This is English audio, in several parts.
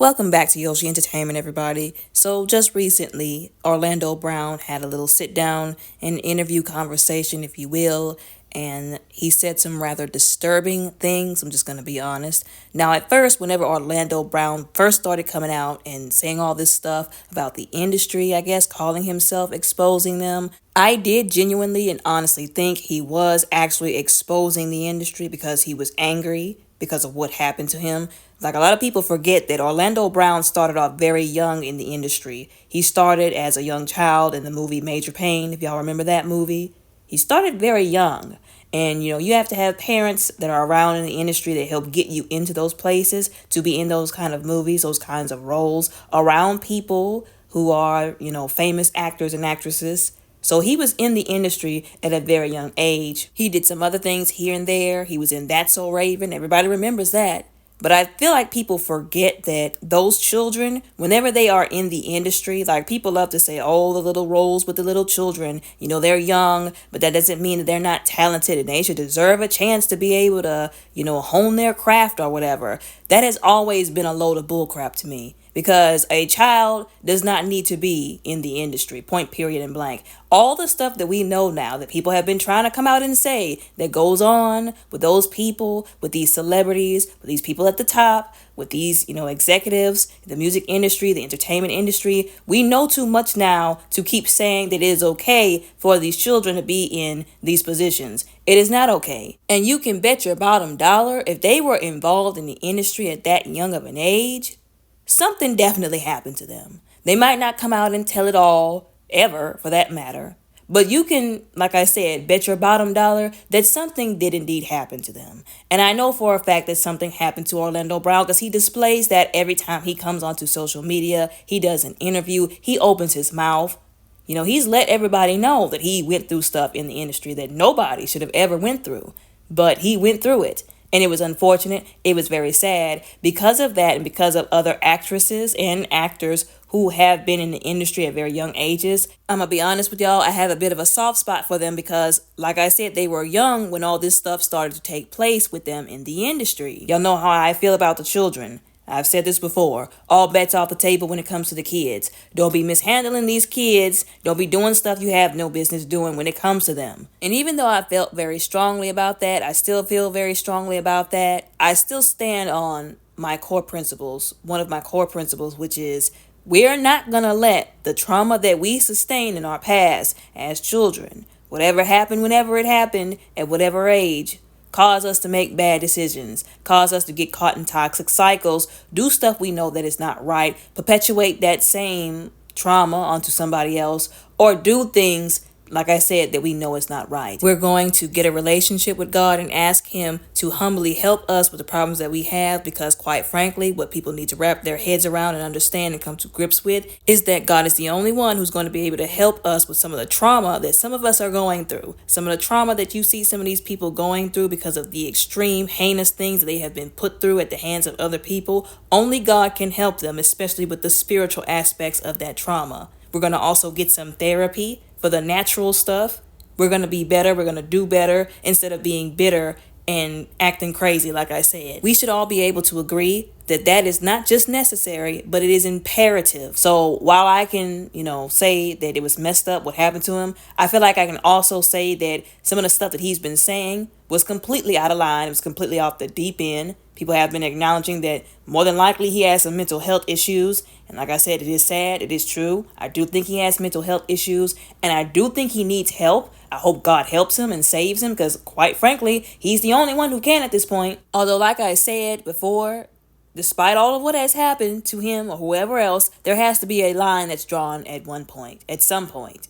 Welcome back to Yoshi Entertainment, everybody. So, just recently, Orlando Brown had a little sit down and interview conversation, if you will, and he said some rather disturbing things. I'm just going to be honest. Now, at first, whenever Orlando Brown first started coming out and saying all this stuff about the industry, I guess, calling himself exposing them, I did genuinely and honestly think he was actually exposing the industry because he was angry because of what happened to him. Like a lot of people forget that Orlando Brown started off very young in the industry. He started as a young child in the movie Major Payne, if y'all remember that movie. He started very young. And you have to have parents that are around in the industry that help get you into those places to be in those kind of movies, those kinds of roles around people who are, famous actors and actresses. So he was in the industry at a very young age. He did some other things here and there. He was in That's So Raven. Everybody remembers that. But I feel like people forget that those children, whenever they are in the industry, like people love to say, oh, the little roles with the little children, they're young, but that doesn't mean that they're not talented and they should deserve a chance to be able to, hone their craft or whatever. That has always been a load of bullcrap to me because a child does not need to be in the industry, point, period, and blank. All the stuff that we know now that people have been trying to come out and say that goes on with those people, with these celebrities, with these people at the top, with these, executives, the music industry, the entertainment industry. We know too much now to keep saying that it is okay for these children to be in these positions. It is not okay. And you can bet your bottom dollar if they were involved in the industry at that young of an age, something definitely happened to them. They might not come out and tell it all, ever for that matter. But you can, like I said, bet your bottom dollar that something did indeed happen to them. And I know for a fact that something happened to Orlando Brown because he displays that every time he comes onto social media, he does an interview, he opens his mouth. He's let everybody know that he went through stuff in the industry that nobody should have ever went through. But he went through it. And it was unfortunate. It was very sad because of that and because of other actresses and actors who have been in the industry at very young ages. I'm going to be honest with y'all, I have a bit of a soft spot for them because, like I said, they were young when all this stuff started to take place with them in the industry. Y'all know how I feel about the children. I've said this before. All bets off the table when it comes to the kids. Don't be mishandling these kids. Don't be doing stuff you have no business doing when it comes to them. And even though I felt very strongly about that, I still feel very strongly about that. I still stand on my core principles. One of my core principles, which is we're not going to let the trauma that we sustained in our past as children, whatever happened, whenever it happened, at whatever age, cause us to make bad decisions, cause us to get caught in toxic cycles, do stuff we know that is not right, perpetuate that same trauma onto somebody else, or do things, like I said, that we know is not right. We're going to get a relationship with God and ask Him to humbly help us with the problems that we have because, quite frankly, what people need to wrap their heads around and understand and come to grips with is that God is the only one who's going to be able to help us with some of the trauma that some of us are going through. Some of the trauma that you see some of these people going through because of the extreme, heinous things that they have been put through at the hands of other people. Only God can help them, especially with the spiritual aspects of that trauma. We're going to also get some therapy for the natural stuff. We're going to be better. We're going to do better instead of being bitter and acting crazy, like I said. We should all be able to agree that that is not just necessary, but it is imperative. So while I can, say that it was messed up what happened to him, I feel like I can also say that some of the stuff that he's been saying was completely out of line. It was completely off the deep end. People have been acknowledging that more than likely he has some mental health issues. And like I said, it is sad. It is true. I do think he has mental health issues. And I do think he needs help. I hope God helps him and saves him because, quite frankly, he's the only one who can at this point. Although, like I said before, despite all of what has happened to him or whoever else, there has to be a line that's drawn at one point, at some point.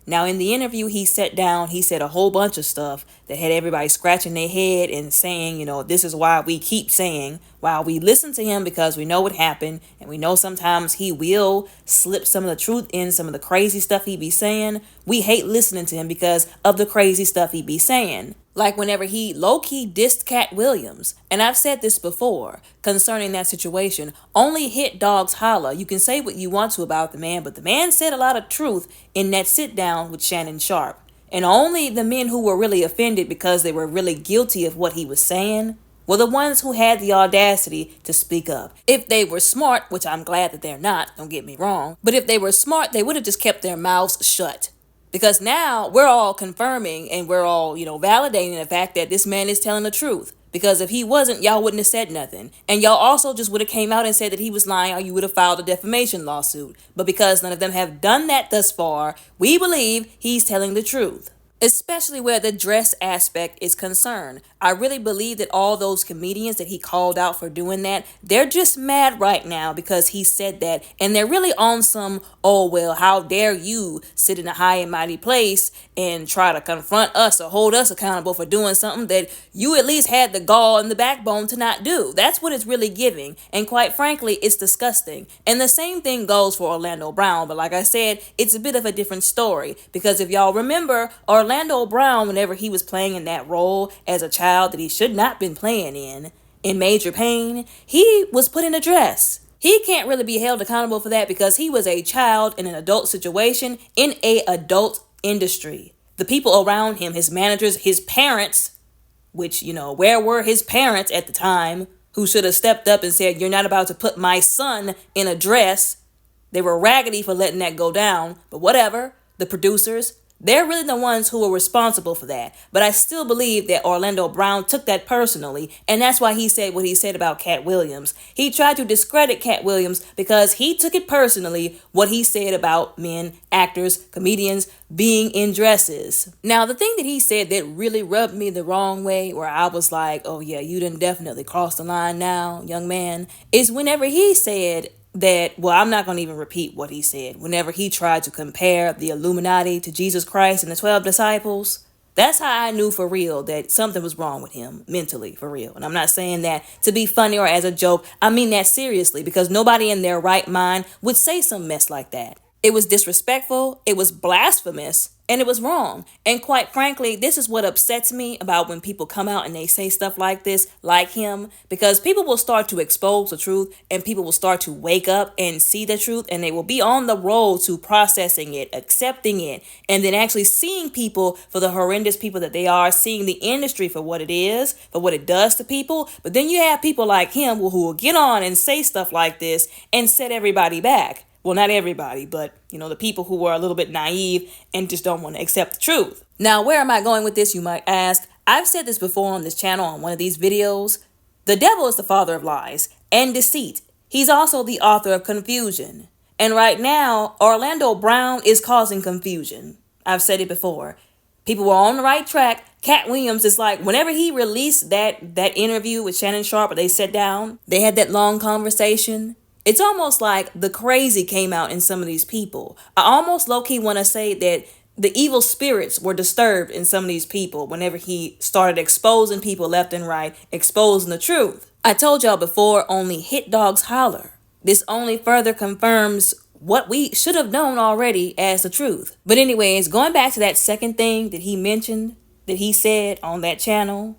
Now, in the interview, he sat down, he said a whole bunch of stuff that had everybody scratching their head and saying, this is why we keep saying, while we listen to him because we know what happened, and we know sometimes he will slip some of the truth in, some of the crazy stuff he be saying, we hate listening to him because of the crazy stuff he be saying. Like whenever he low-key dissed Cat Williams. And I've said this before concerning that situation. Only hit dogs holler. You can say what you want to about the man, but the man said a lot of truth in that sit-down with Shannon Sharpe. And only the men who were really offended because they were really guilty of what he was saying were the ones who had the audacity to speak up. If they were smart, which I'm glad that they're not, don't get me wrong, but if they were smart, they would have just kept their mouths shut. Because now we're all confirming and we're all, validating the fact that this man is telling the truth. Because if he wasn't, y'all wouldn't have said nothing. And y'all also just would have came out and said that he was lying, or you would have filed a defamation lawsuit. But because none of them have done that thus far, we believe he's telling the truth. Especially where the dress aspect is concerned. I really believe that all those comedians that he called out for doing that, they're just mad right now because he said that. And they're really on some, oh, well, how dare you sit in a high and mighty place and try to confront us or hold us accountable for doing something that you at least had the gall and the backbone to not do. That's what it's really giving. And quite frankly, it's disgusting. And the same thing goes for Orlando Brown. But like I said, it's a bit of a different story. Because if y'all remember, Orlando Brown, whenever he was playing in that role as a child that he should not been playing in Major Payne, he was put in a dress. He can't really be held accountable for that because he was a child in an adult situation in a adult industry. The people around him, his managers, his parents, which, where were his parents at the time who should have stepped up and said, you're not about to put my son in a dress. They were raggedy for letting that go down, but whatever. The producers, they're really the ones who are responsible for that. But I still believe that Orlando Brown took that personally, and that's why he said what he said about Cat Williams. He tried to discredit Cat Williams because he took it personally, what he said about men, actors, comedians being in dresses. Now, the thing that he said that really rubbed me the wrong way, where I was like, oh yeah, you done definitely crossed the line now, young man, is whenever he said that, well, I'm not going to even repeat what he said. Whenever he tried to compare the Illuminati to Jesus Christ and the 12 disciples, that's how I knew for real that something was wrong with him mentally, for real. And I'm not saying that to be funny or as a joke. I mean that seriously, because nobody in their right mind would say some mess like that. It was disrespectful, it was blasphemous, and it was wrong. And quite frankly, this is what upsets me about when people come out and they say stuff like this, like him, because people will start to expose the truth and people will start to wake up and see the truth, and they will be on the road to processing it, accepting it, and then actually seeing people for the horrendous people that they are, seeing the industry for what it is, for what it does to people. But then you have people like him who will get on and say stuff like this and set everybody back. Well, not everybody, but, the people who are a little bit naive and just don't want to accept the truth. Now, where am I going with this, you might ask? I've said this before on this channel on one of these videos. The devil is the father of lies and deceit. He's also the author of confusion. And right now, Orlando Brown is causing confusion. I've said it before. People were on the right track. Cat Williams is like, whenever he released that interview with Shannon Sharpe, where they sat down, they had that long conversation. It's almost like the crazy came out in some of these people. I almost low-key want to say that the evil spirits were disturbed in some of these people whenever he started exposing people left and right, exposing the truth. I told y'all before, only hit dogs holler. This only further confirms what we should have known already as the truth. But anyways, going back to that second thing that he mentioned, that he said on that channel,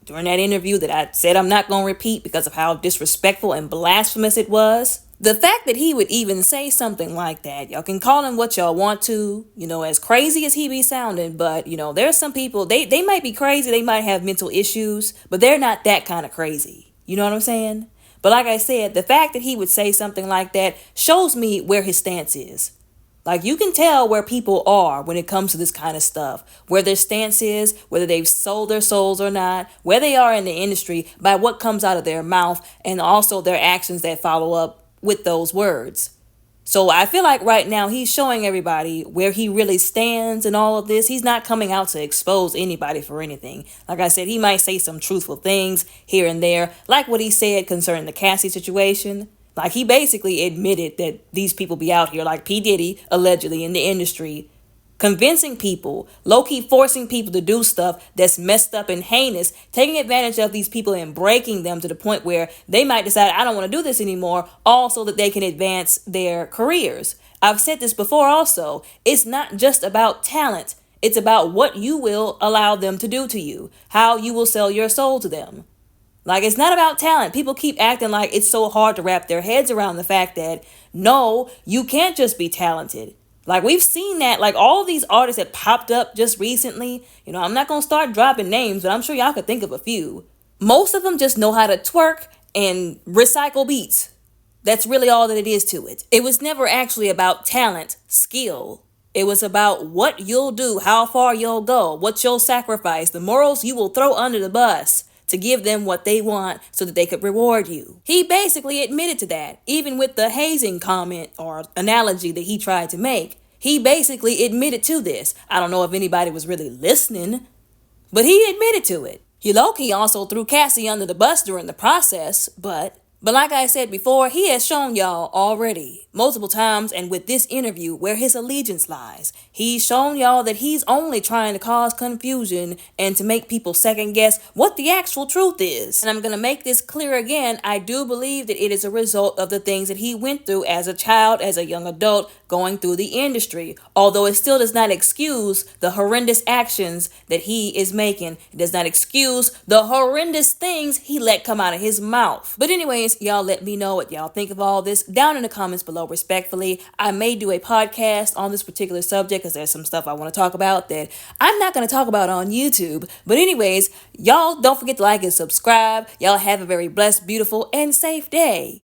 during that interview that I said I'm not going to repeat because of how disrespectful and blasphemous it was. The fact that he would even say something like that, y'all can call him what y'all want to, as crazy as he be sounding, but, there's some people, they might be crazy, they might have mental issues, but they're not that kind of crazy. You know what I'm saying? But like I said, the fact that he would say something like that shows me where his stance is. Like, you can tell where people are when it comes to this kind of stuff, where their stance is, whether they've sold their souls or not, where they are in the industry by what comes out of their mouth and also their actions that follow up with those words. So I feel like right now he's showing everybody where he really stands in all of this. He's not coming out to expose anybody for anything. Like I said, he might say some truthful things here and there, like what he said concerning the Cassie situation. Like, he basically admitted that these people be out here, like P. Diddy, allegedly, in the industry, convincing people, low-key forcing people to do stuff that's messed up and heinous, taking advantage of these people and breaking them to the point where they might decide, I don't want to do this anymore, all so that they can advance their careers. I've said this before also. It's not just about talent. It's about what you will allow them to do to you, how you will sell your soul to them. Like, it's not about talent. People keep acting like it's so hard to wrap their heads around the fact that, no, you can't just be talented. Like, we've seen that, like, all these artists that popped up just recently. I'm not going to start dropping names, but I'm sure y'all could think of a few. Most of them just know how to twerk and recycle beats. That's really all that it is to it. It was never actually about talent, skill. It was about what you'll do, how far you'll go, what you'll sacrifice, the morals you will throw under the bus to give them what they want so that they could reward you. He basically admitted to that, even with the hazing comment or analogy that he tried to make. He basically admitted to this. I don't know if anybody was really listening, but he admitted to it. He low-key also threw Cassie under the bus during the process, but like I said before, he has shown y'all already, multiple times, and with this interview, where his allegiance lies. He's shown y'all that he's only trying to cause confusion and to make people second guess what the actual truth is. And I'm going to make this clear again, I do believe that it is a result of the things that he went through as a child, as a young adult, going through the industry. Although it still does not excuse the horrendous actions that he is making. It does not excuse the horrendous things he let come out of his mouth. But anyways, y'all let me know what y'all think of all this down in the comments below respectfully. I may do a podcast on this particular subject because there's some stuff I want to talk about that I'm not going to talk about on YouTube. But anyways, y'all don't forget to like and subscribe. Y'all have a very blessed, beautiful, and safe day.